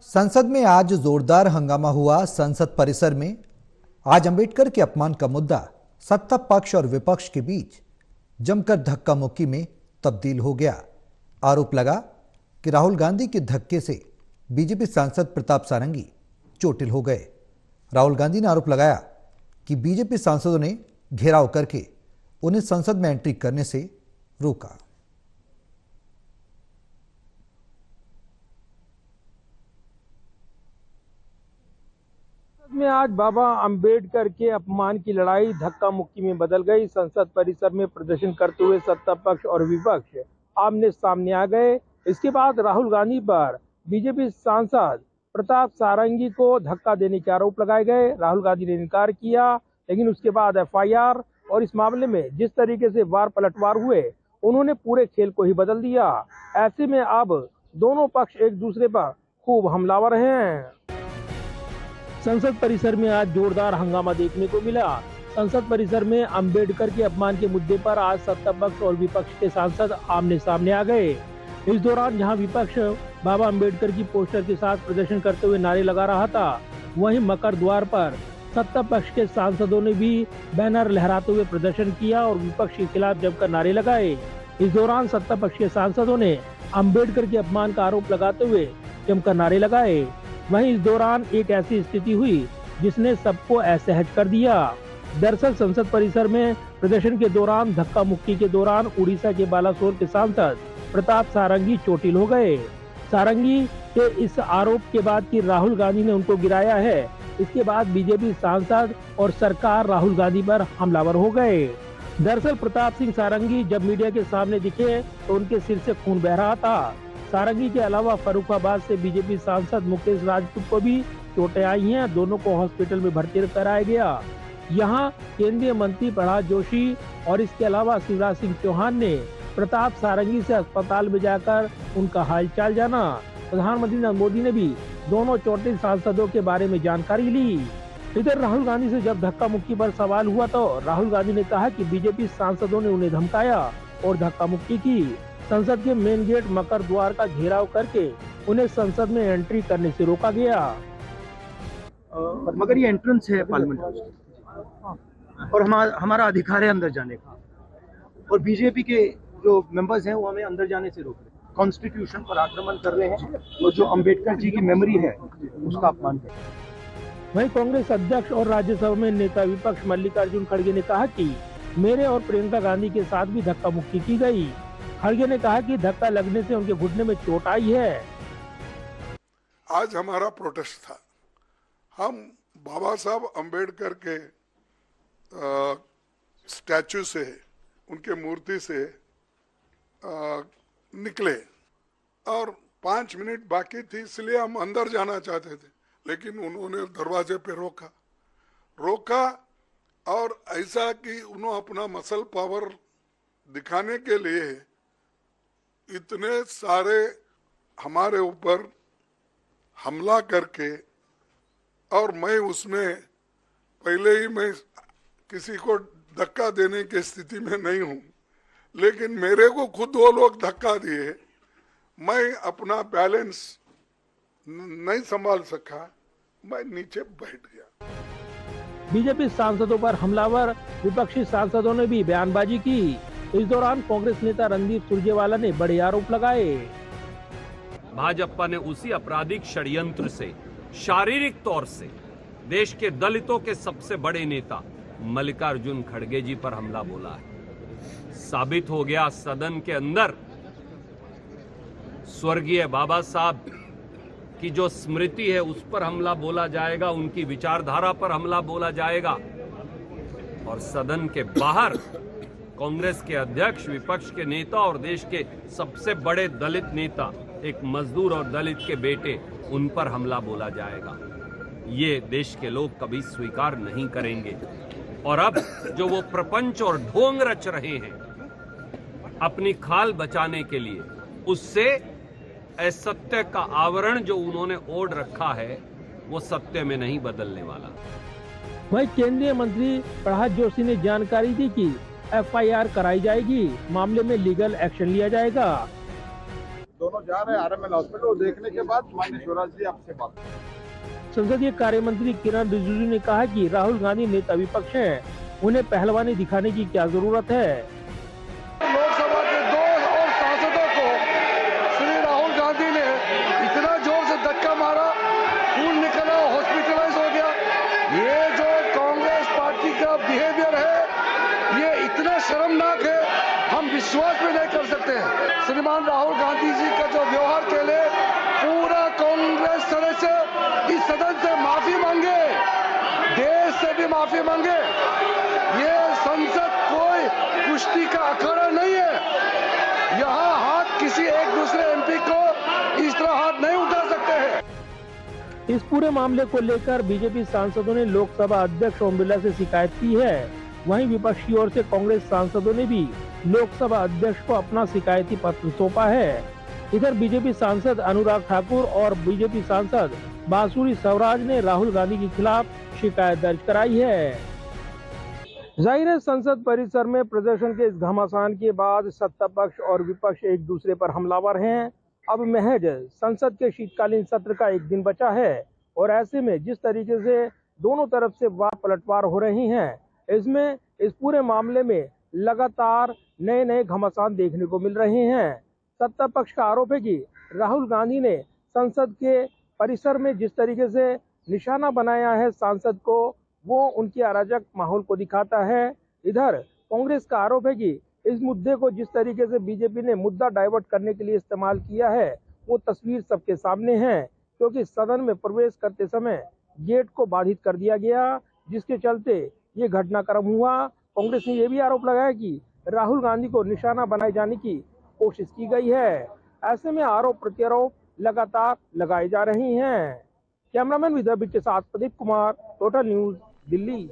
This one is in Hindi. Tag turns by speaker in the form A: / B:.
A: संसद में आज जोरदार हंगामा हुआ। संसद परिसर में आज अंबेडकर के अपमान का मुद्दा सत्ता पक्ष और विपक्ष के बीच जमकर धक्का मुक्की में तब्दील हो गया। आरोप लगा कि राहुल गांधी के धक्के से बीजेपी सांसद प्रताप सारंगी चोटिल हो गए। राहुल गांधी ने आरोप लगाया कि बीजेपी सांसदों ने घेराव करके उन्हें संसद में एंट्री करने से रोका।
B: में आज बाबा अंबेडकर के अपमान की लड़ाई धक्का मुक्की में बदल गई। संसद परिसर में प्रदर्शन करते हुए सत्ता पक्ष और विपक्ष आमने सामने आ गए। इसके बाद राहुल गांधी पर बीजेपी सांसद प्रताप सारंगी को धक्का देने के आरोप लगाए गए। राहुल गांधी ने इनकार किया, लेकिन उसके बाद एफआईआर और इस मामले में जिस तरीके से वार पलटवार हुए, उन्होंने पूरे खेल को ही बदल दिया। ऐसे में अब दोनों पक्ष एक दूसरे पर खूब हमलावर हैं। संसद परिसर में आज जोरदार हंगामा देखने को मिला। संसद परिसर में अंबेडकर के अपमान के मुद्दे पर आज सत्ता पक्ष और विपक्ष के सांसद आमने सामने आ गए। इस दौरान जहां विपक्ष बाबा अंबेडकर की पोस्टर के साथ प्रदर्शन करते हुए नारे लगा रहा था, वहीं मकर द्वार पर सत्ता पक्ष के सांसदों ने भी बैनर लहराते हुए प्रदर्शन किया और विपक्ष के खिलाफ जमकर नारे लगाए। इस दौरान सत्ता पक्ष के सांसदों ने अंबेडकर के अपमान का आरोप लगाते हुए जमकर नारे लगाए। वहीं इस दौरान एक ऐसी स्थिति हुई जिसने सबको असहज कर दिया। दरअसल संसद परिसर में प्रदर्शन के दौरान धक्का मुक्की के दौरान उड़ीसा के बालासोर के सांसद प्रताप सारंगी चोटिल हो गए। सारंगी के इस आरोप के बाद कि राहुल गांधी ने उनको गिराया है, इसके बाद बीजेपी सांसद और सरकार राहुल गांधी पर हमलावर हो गए। दरअसल प्रताप सिंह सारंगी जब मीडिया के सामने दिखे तो उनके सिर से खून बह रहा था। सारंगी के अलावा फर्रुखाबाद से बीजेपी सांसद मुकेश राजपूत को भी चोटें आई हैं। दोनों को हॉस्पिटल में भर्ती कराया गया। यहां केंद्रीय मंत्री प्रहलाद जोशी और इसके अलावा शिवराज सिंह चौहान ने प्रताप सारंगी से अस्पताल में जाकर उनका हालचाल जाना। प्रधानमंत्री नरेंद्र मोदी ने भी दोनों चोटिल सांसदों के बारे में जानकारी ली। इधर राहुल गांधी से जब धक्का मुक्की पर सवाल हुआ तो राहुल गांधी ने कहा कि बीजेपी सांसदों ने उन्हें धमकाया और धक्का मुक्की की। संसद के मेन गेट मकर द्वार का घेराव करके उन्हें संसद में एंट्री करने से रोका गया।
C: मगर ये एंट्रेंस है पार्लियामेंट और हमारा अधिकार है अंदर जाने का, और बीजेपी के जो मेंबर्स हैं वो हमें अंदर जाने से रोक रहे हैं, कॉन्स्टिट्यूशन पर आक्रमण कर रहे हैं और जो अंबेडकर जी की मेमोरी है उसका अपमान कर रहे हैं।
B: वहीं कांग्रेस अध्यक्ष और राज्यसभा में नेता विपक्ष मल्लिकार्जुन खड़गे ने कहा कि मेरे और प्रियंका गांधी के साथ भी धक्का मुक्की की गई। खड़गे ने कहा कि धक्का लगने से उनके घुटने में चोट आई है।
D: आज हमारा प्रोटेस्ट था। हम बाबा साहब अंबेडकर के स्टैचू से, उनके मूर्ति से निकले और 5 मिनट बाकी थी, इसलिए हम अंदर जाना चाहते थे, लेकिन उन्होंने दरवाजे पे रोका और ऐसा कि उन्होंने अपना मसल पावर दिखाने के लिए इतने सारे हमारे ऊपर हमला करके, और मैं उसमें पहले ही मैं किसी को धक्का देने की स्थिति में नहीं हूं, लेकिन मेरे को खुद वो लोग धक्का दिए। मैं अपना बैलेंस नहीं संभाल सका, मैं नीचे बैठ गया।
B: बीजेपी सांसदों पर हमलावर विपक्षी सांसदों ने भी बयानबाजी की। इस दौरान कांग्रेस नेता रणदीप सुरजेवाला ने बड़े आरोप लगाए।
E: भाजपा ने उसी आपराधिक षड्यंत्र से शारीरिक तौर से देश के दलितों के सबसे बड़े नेता मल्लिकार्जुन खड़गे जी पर हमला बोला है। साबित हो गया सदन के अंदर स्वर्गीय बाबा साहब की जो स्मृति है उस पर हमला बोला जाएगा, उनकी विचारधारा पर हमला बोला जाएगा, और सदन के बाहर कांग्रेस के अध्यक्ष, विपक्ष के नेता और देश के सबसे बड़े दलित नेता, एक मजदूर और दलित के बेटे, उन पर हमला बोला जाएगा। ये देश के लोग कभी स्वीकार नहीं करेंगे। और अब जो वो प्रपंच और ढोंग रच रहे हैं अपनी खाल बचाने के लिए, उससे असत्य का आवरण जो उन्होंने ओढ़ रखा है वो सत्य में नहीं बदलने वाला।
B: वहीं केंद्रीय मंत्री प्रहलाद जोशी ने जानकारी दी कि एफआईआर कराई जाएगी, मामले में लीगल एक्शन लिया जाएगा।
F: दोनों जा रहे हैं RML हॉस्पिटल। देखने के बाद माननीय शिवराज जी आपसे बात।
B: संसदीय कार्य मंत्री किरण रिजिजू ने कहा कि राहुल गांधी नेता विपक्ष हैं, उन्हें पहलवानी दिखाने की क्या जरूरत है।
G: लोकसभा के 2 और सांसदों को श्री राहुल गांधी ने इतना जोर से धक्का मारा, खून निकला, हॉस्पिटलाइज हो गया। ये जो कांग्रेस पार्टी का बिहेवियर है, ये इतना शर्मनाक है, हम विश्वास भी नहीं कर सकते हैं। श्रीमान राहुल गांधी जी का जो व्यवहार के लिए पूरा कांग्रेस सदस्य इस सदन से माफी मांगे, देश से भी माफी मांगे। ये संसद कोई कुश्ती का अखाड़ा नहीं है। यहाँ हाथ किसी एक दूसरे MP को इस तरह हाथ नहीं उठा सकते हैं।
B: इस पूरे मामले को लेकर बीजेपी सांसदों ने लोकसभा अध्यक्ष ओम बिरला से शिकायत की है। वहीं विपक्ष की ओर से कांग्रेस सांसदों ने भी लोकसभा अध्यक्ष को अपना शिकायती पत्र सौंपा है। इधर बीजेपी सांसद अनुराग ठाकुर और बीजेपी सांसद बांसुरी स्वराज ने राहुल गांधी के खिलाफ शिकायत दर्ज कराई है। जाहिर है, संसद परिसर में प्रदर्शन के इस घमासान के बाद सत्ता पक्ष और विपक्ष एक दूसरे पर हमलावर हैं। अब महज संसद के शीतकालीन सत्र का एक दिन बचा है और ऐसे में जिस तरीके से दोनों तरफ से वार पलटवार हो रही हैं, इसमें इस पूरे मामले में लगातार नए नए घमासान देखने को मिल रहे हैं। सत्ता पक्ष का आरोप है कि राहुल गांधी ने संसद के परिसर में जिस तरीके से निशाना बनाया है सांसद को, वो उनके अराजक माहौल को दिखाता है। इधर कांग्रेस का आरोप है कि इस मुद्दे को जिस तरीके से बीजेपी ने मुद्दा डाइवर्ट करने के लिए इस्तेमाल किया है, वो तस्वीर सबके सामने है, क्योंकि सदन में प्रवेश करते समय गेट को बाधित कर दिया गया, जिसके चलते ये घटनाक्रम हुआ। कांग्रेस ने यह भी आरोप लगाया कि राहुल गांधी को निशाना बनाए जाने की कोशिश की गई है। ऐसे में आरोप प्रत्यारोप लगातार लगाए जा रही हैं। कैमरामैन विदर्भ के साथ प्रदीप कुमार, टोटल न्यूज, दिल्ली।